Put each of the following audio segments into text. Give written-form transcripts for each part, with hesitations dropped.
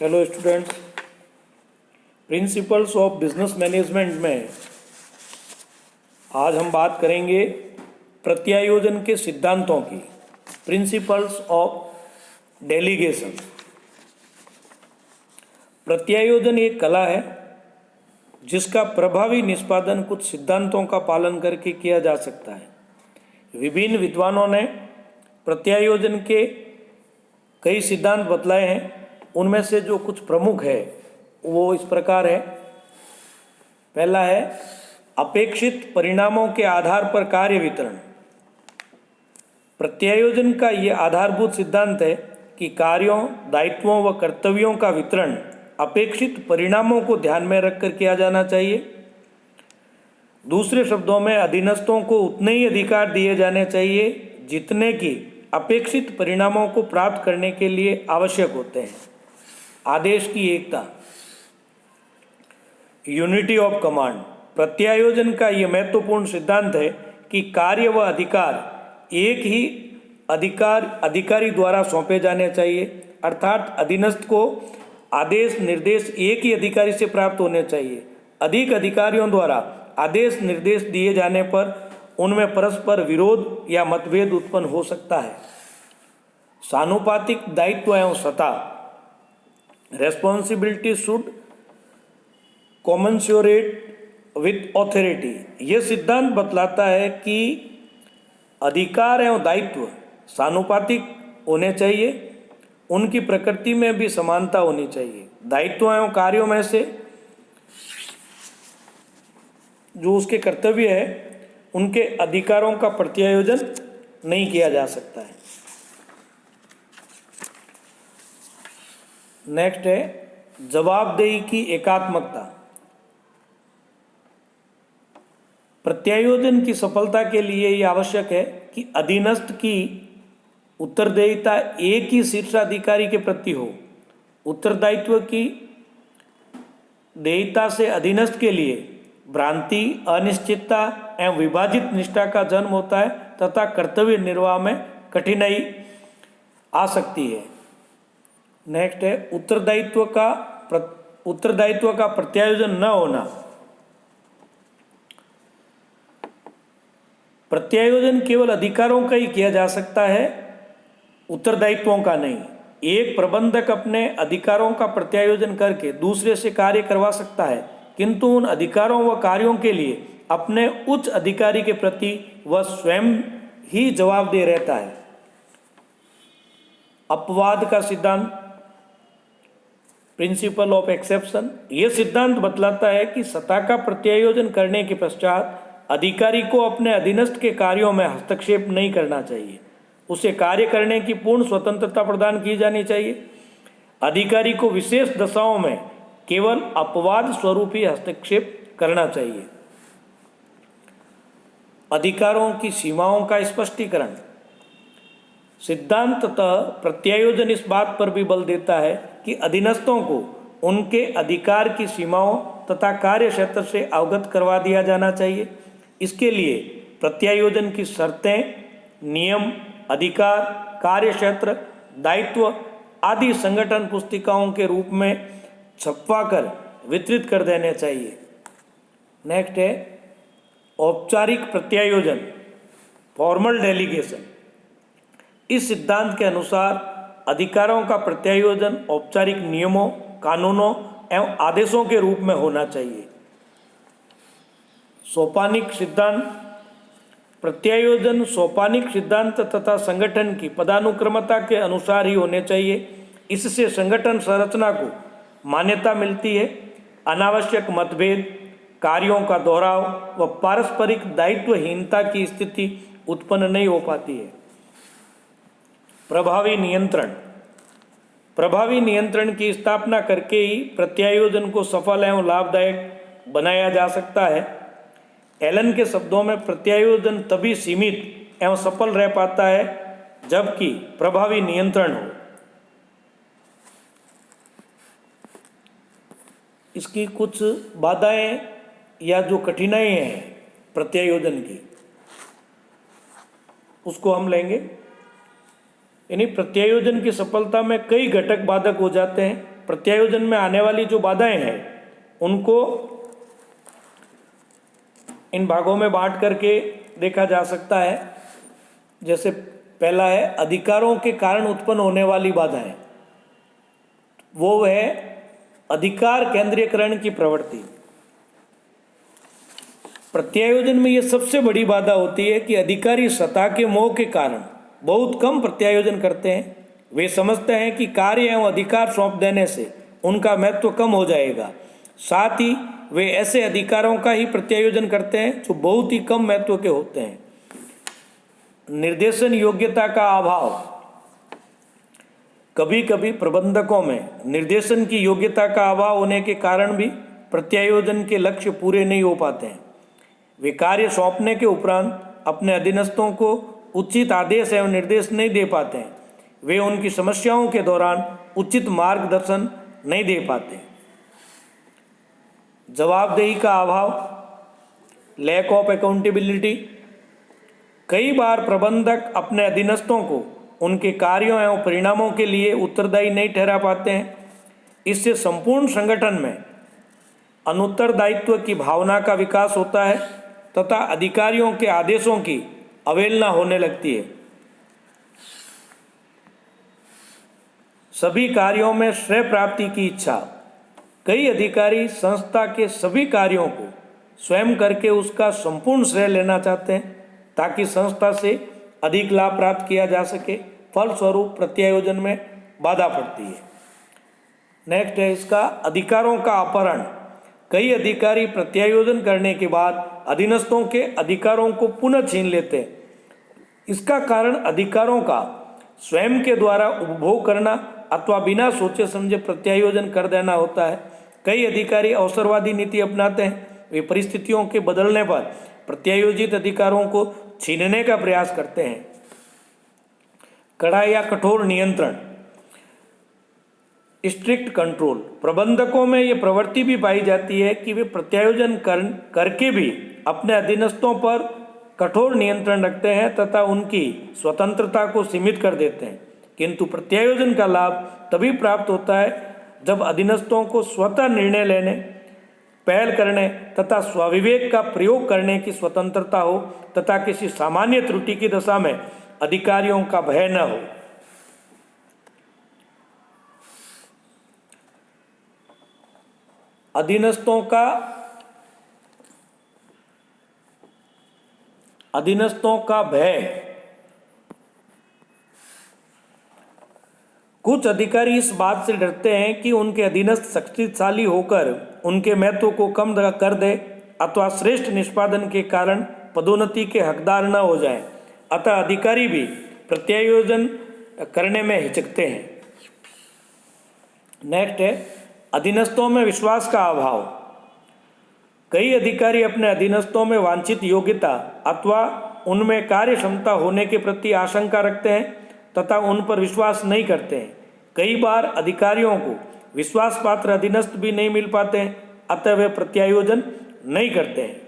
Hello students, principles of business management में आज हम बात करेंगे प्रत्यायोजन के सिद्धांतों की। Principles of delegation. प्रत्यायोजन एक कला है जिसका प्रभावी निष्पादन कुछ सिद्धांतों का पालन करके किया जा सकता है। विभिन्न विद्वानों ने प्रत्यायोजन के कई सिद्धांत बतलाए हैं। उनमें से जो कुछ प्रमुख है वो इस प्रकार है। पहला है अपेक्षित परिणामों के आधार पर कार्य वितरण। प्रत्यायोजन का ये आधारभूत सिद्धांत है कि कार्यों, दायित्वों व कर्तव्यों का वितरण अपेक्षित परिणामों को ध्यान में रखकर किया जाना चाहिए। दूसरे शब्दों में अधीनस्थों को उतने ही अधिकार दिए जाने चाहिए जितने कि अपेक्षित परिणामों को प्राप्त करने के लिए आवश्यक होते हैं। आदेश की एकता, यूनिटी ऑफ कमांड। प्रत्यायोजन का यह महत्वपूर्ण सिद्धांत है कि कार्य व अधिकार एक ही अधिकारी द्वारा सौंपे जाने चाहिए, अर्थात अधीनस्थ को आदेश निर्देश एक ही अधिकारी से प्राप्त होने चाहिए। अधिक अधिकारियों द्वारा आदेश निर्देश दिए जाने पर उनमें परस्पर विरोध या मतभेद उत्पन्न हो सकता है। सानुपातिक दायित्व एवं सत्ता, रेस्पॉन्सिबिलिटी शुड कॉमेंसुरेट विद ऑथोरिटी। यह सिद्धांत बतलाता है कि अधिकार एवं दायित्व सानुपातिक होने चाहिए, उनकी प्रकृति में भी समानता होनी चाहिए। दायित्व एवं कार्यों में से जो उसके कर्तव्य है उनके अधिकारों का प्रत्यायोजन नहीं किया जा सकता है। नेक्स्ट है जवाबदेही की एकात्मकता। प्रत्यायोजन की सफलता के लिए यह आवश्यक है कि अधीनस्थ की उत्तरदायिता एक ही शीर्षाधिकारी के प्रति हो। उत्तरदायित्व की देयता से अधीनस्थ के लिए भ्रांति, अनिश्चितता एवं विभाजित निष्ठा का जन्म होता है तथा कर्तव्य निर्वाह में कठिनाई आ सकती है। नेक्स्ट है उत्तरदायित्व का प्रत्यायोजन न होना। प्रत्यायोजन केवल अधिकारों का ही किया जा सकता है, उत्तरदायित्वों का नहीं। एक प्रबंधक अपने अधिकारों का प्रत्यायोजन करके दूसरे से कार्य करवा सकता है, किंतु उन अधिकारों व कार्यों के लिए अपने उच्च अधिकारी के प्रति वह स्वयं ही जवाबदेह रहता है। अपवाद का सिद्धांत, प्रिंसिपल ऑफ एक्सेप्शन। यह सिद्धांत बतलाता है कि सत्ता का प्रत्यायोजन करने के पश्चात अधिकारी को अपने अधीनस्थ के कार्यों में हस्तक्षेप नहीं करना चाहिए। उसे कार्य करने की पूर्ण स्वतंत्रता प्रदान की जानी चाहिए। अधिकारी को विशेष दशाओं में केवल अपवाद स्वरूप ही हस्तक्षेप करना चाहिए। अधिकारों की सीमाओं का स्पष्टीकरण। सिद्धांततः प्रत्यायोजन इस बात पर भी बल देता है कि अधीनस्थों को उनके अधिकार की सीमाओं तथा कार्य क्षेत्र से अवगत करवा दिया जाना चाहिए। इसके लिए प्रत्यायोजन की शर्तें, नियम, अधिकार, कार्य क्षेत्र, दायित्व आदि संगठन पुस्तिकाओं के रूप में छपवाकर वितरित कर देने चाहिए। नेक्स्ट है औपचारिक प्रत्यायोजन, फॉर्मल डेलीगेशन। इस सिद्धांत के अनुसार अधिकारों का प्रत्यायोजन औपचारिक नियमों, कानूनों एवं आदेशों के रूप में होना चाहिए। सोपानिक सिद्धांत। प्रत्यायोजन सोपानिक सिद्धांत तथा संगठन की पदानुक्रमता के अनुसार ही होने चाहिए। इससे संगठन संरचना को मान्यता मिलती है। अनावश्यक मतभेद, कार्यों का दोहराव व पारस्परिक दायित्वहीनता की स्थिति उत्पन्न नहीं हो पाती है। प्रभावी नियंत्रण। प्रभावी नियंत्रण की स्थापना करके ही प्रत्यायोजन को सफल एवं लाभदायक बनाया जा सकता है। एलन के शब्दों में प्रत्यायोजन तभी सीमित एवं सफल रह पाता है जबकि प्रभावी नियंत्रण हो। इसकी कुछ बाधाएं या जो कठिनाई हैं प्रत्यायोजन की, उसको हम लेंगे। यानी प्रत्यायोजन की सफलता में कई घटक बाधक हो जाते हैं। प्रत्यायोजन में आने वाली जो बाधाएं हैं उनको इन भागों में बांट करके देखा जा सकता है। जैसे पहला है अधिकारों के कारण उत्पन्न होने वाली बाधाएं, वो है अधिकार केंद्रीयकरण की प्रवृत्ति। प्रत्यायोजन में ये सबसे बड़ी बाधा होती है कि अधिकारी सत्ता के मोह के कारण बहुत कम प्रत्यायोजन करते हैं। वे समझते हैं कि कार्य एवं अधिकार सौंप देने से उनका महत्व कम हो जाएगा। साथ ही वे ऐसे अधिकारों का ही प्रत्यायोजन करते हैं जो बहुत ही कम महत्व के होते हैं। निर्देशन योग्यता का अभाव, कभी कभी प्रबंधकों में निर्देशन की योग्यता का अभाव होने के कारण भी प्रत्यायोजन के लक्ष्य पूरे नहीं हो पाते हैं। वे कार्य सौंपने के उपरांत अपने अधीनस्थों को उचित आदेश एवं निर्देश नहीं दे पाते हैं। वे उनकी समस्याओं के दौरान उचित मार्गदर्शन नहीं दे पाते। जवाबदेही का अभाव, लैक ऑफ अकाउंटेबिलिटी, कई बार प्रबंधक अपने अधीनस्थों को उनके कार्यों एवं परिणामों के लिए उत्तरदायी नहीं ठहरा पाते हैं। इससे संपूर्ण संगठन में अनुत्तरदायित्व की भावना का विकास होता है तथा अधिकारियों के आदेशों की अवहेलना होने लगती है। सभी कार्यों में श्रेय प्राप्ति की इच्छा, कई अधिकारी संस्था के सभी कार्यों को स्वयं करके उसका संपूर्ण श्रेय लेना चाहते हैं ताकि संस्था से अधिक लाभ प्राप्त किया जा सके। फलस्वरूप प्रत्यायोजन में बाधा पड़ती है। नेक्स्ट है इसका अधिकारों का अपहरण। कई अधिकारी प्रत्यायोजन करने के बाद अधीनस्थों के अधिकारों को पुनः छीन लेते हैं। इसका कारण अधिकारों का स्वयं के द्वारा उपभोग करना अथवा बिना सोचे समझे प्रत्यायोजन कर देना होता है। कई अधिकारी अवसरवादी नीति अपनाते हैं। वे परिस्थितियों के बदलने पर प्रत्यायोजित अधिकारों को छीनने का प्रयास करते हैं। कड़ा या कठोर नियंत्रण, स्ट्रिक्ट कंट्रोल, प्रबंधकों में ये प्रवृत्ति भी पाई जाती है कि वे प्रत्यायोजन करके भी अपने अधीनस्थों पर कठोर नियंत्रण रखते हैं तथा उनकी स्वतंत्रता को सीमित कर देते हैं। किंतु प्रत्यायोजन का लाभ तभी प्राप्त होता है जब अधीनस्थों को स्वतः निर्णय लेने, पहल करने तथा स्वविवेक का प्रयोग करने की स्वतंत्रता हो तथा किसी सामान्य त्रुटि की दशा में अधिकारियों का भय न हो। अधीनस्थों का भय, कुछ अधिकारी इस बात से डरते हैं कि उनके अधीनस्थ शक्तिशाली होकर उनके महत्व को कम कर दे अथवा श्रेष्ठ निष्पादन के कारण पदोन्नति के हकदार न हो जाएं। अतः अधिकारी भी प्रत्यायोजन करने में हिचकते हैं। नेक्स्ट है अधीनस्थों में विश्वास का अभाव। कई अधिकारी अपने अधीनस्थों में वांछित योग्यता अथवा उनमें कार्य क्षमता होने के प्रति आशंका रखते हैं तथा उन पर विश्वास नहीं करते हैं। कई बार अधिकारियों को विश्वास पात्र अधीनस्थ भी नहीं मिल पाते हैं, अतः वे प्रत्यायोजन नहीं करते हैं।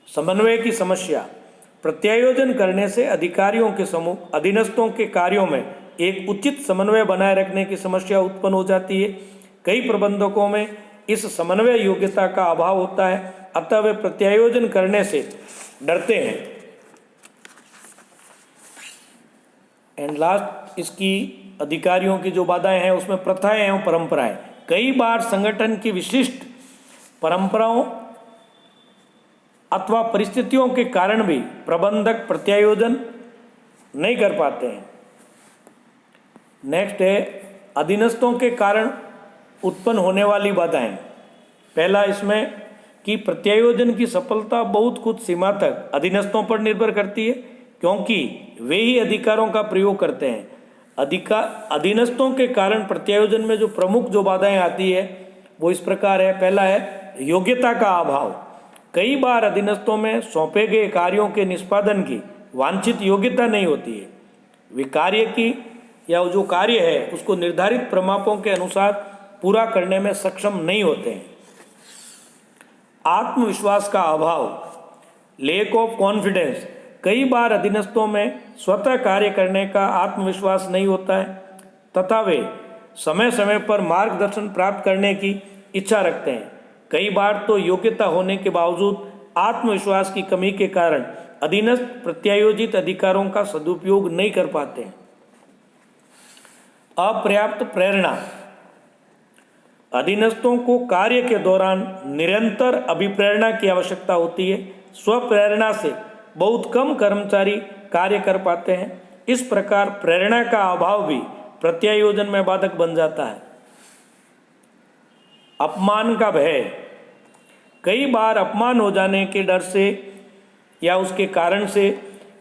समन्वय की समस्या, प्रत्यायोजन करने से अधिकारियों के समूह अधीनस्थों के कार्यों में एक उचित समन्वय बनाए रखने की समस्या उत्पन्न हो जाती है। कई प्रबंधकों में इस समन्वय योग्यता का अभाव होता है, अतः वे प्रत्यायोजन करने से डरते हैं। एंड लास्ट इसकी अधिकारियों की जो बाधाएं हैं उसमें प्रथाएं एवं परंपराएं। कई बार संगठन की विशिष्ट परंपराओं अथवा परिस्थितियों के कारण भी प्रबंधक प्रत्यायोजन नहीं कर पाते हैं। नेक्स्ट है अधीनस्थों के कारण उत्पन्न होने वाली बाधाएं। पहला इसमें कि प्रत्यायोजन की सफलता बहुत कुछ सीमा तक अधीनस्थों पर निर्भर करती है क्योंकि वे ही अधिकारों का प्रयोग करते हैं। अधीनस्थों के कारण प्रत्यायोजन में जो प्रमुख जो बाधाएं आती है वो इस प्रकार है। पहला है योग्यता का अभाव। कई बार अधीनस्थों में सौंपे गए कार्यों के निष्पादन की वांछित योग्यता नहीं होती है। वे कार्य की या जो कार्य है उसको निर्धारित प्रमापों के अनुसार पूरा करने में सक्षम नहीं होते हैं। आत्मविश्वास का अभाव, लेक ऑफ कॉन्फिडेंस। कई बार अधीनस्थों में स्वतः कार्य करने का आत्मविश्वास नहीं होता है तथा वे समय समय पर मार्गदर्शन प्राप्त करने की इच्छा रखते हैं। कई बार तो योग्यता होने के बावजूद आत्मविश्वास की कमी के कारण अधीनस्थ प्रत्यायोजित अधिकारों का सदुपयोग नहीं कर पाते हैं। अपर्याप्त प्रेरणा। अधीनस्थों को कार्य के दौरान निरंतर अभिप्रेरणा की आवश्यकता होती है। स्वप्रेरणा से बहुत कम कर्मचारी कार्य कर पाते हैं। इस प्रकार प्रेरणा का अभाव भी प्रत्यायोजन में बाधक बन जाता है। अपमान का भय। कई बार अपमान हो जाने के डर से या उसके कारण से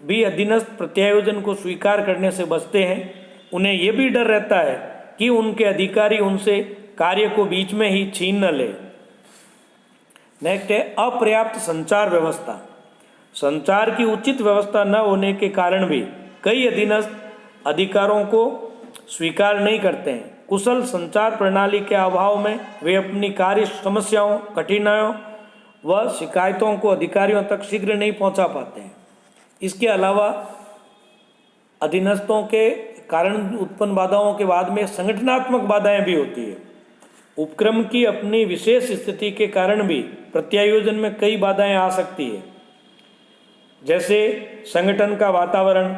भी अधीनस्थ प्रत्यायोजन को स्वीकार करने से बचते हैं। उन्हें यह भी डर रहता है कि उनके अधिकारी उनसे कार्य को बीच में ही छीन न ले। नेक्स्ट है अपर्याप्त संचार व्यवस्था। संचार की उचित व्यवस्था न होने के कारण भी कई अधीनस्थ अधिकारों को स्वीकार नहीं करते हैं। कुशल संचार प्रणाली के अभाव में वे अपनी कार्य समस्याओं, कठिनाइयों व शिकायतों को अधिकारियों तक शीघ्र नहीं पहुंचा पाते हैं। इसके अलावा अधीनस्थों के कारण उत्पन्न बाधाओं के बाद में संगठनात्मक बाधाएं भी होती है। उपक्रम की अपनी विशेष स्थिति के कारण भी प्रत्यायोजन में कई बाधाएं आ सकती है, जैसे संगठन का वातावरण,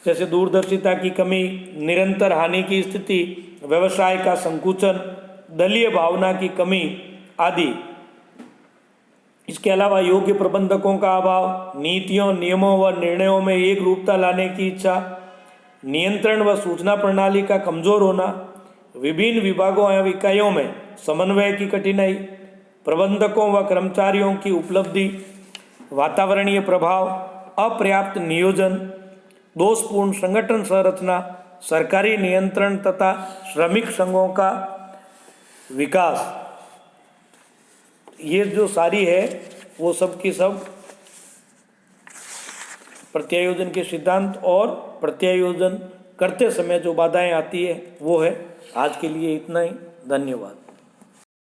जैसे दूरदर्शिता की कमी, निरंतर हानि की स्थिति, व्यवसाय का संकुचन, दलीय भावना की कमी आदि। इसके अलावा योग्य प्रबंधकों का अभाव, नीतियों, नियमों व निर्णयों में एक रूपता लाने की इच्छा, नियंत्रण व सूचना प्रणाली का कमजोर होना, विभिन्न विभागों एवं इकाइयों में समन्वय की कठिनाई, प्रबंधकों व कर्मचारियों की उपलब्धि, वातावरणीय प्रभाव, अपर्याप्त नियोजन, दोषपूर्ण संगठन संरचना, सरकारी नियंत्रण तथा श्रमिक संघों का विकास, ये जो सारी है वो सब की सब प्रत्यायोजन के सिद्धांत और प्रत्यायोजन करते समय जो बाधाएं आती है वो है। आज के लिए इतना ही। धन्यवाद।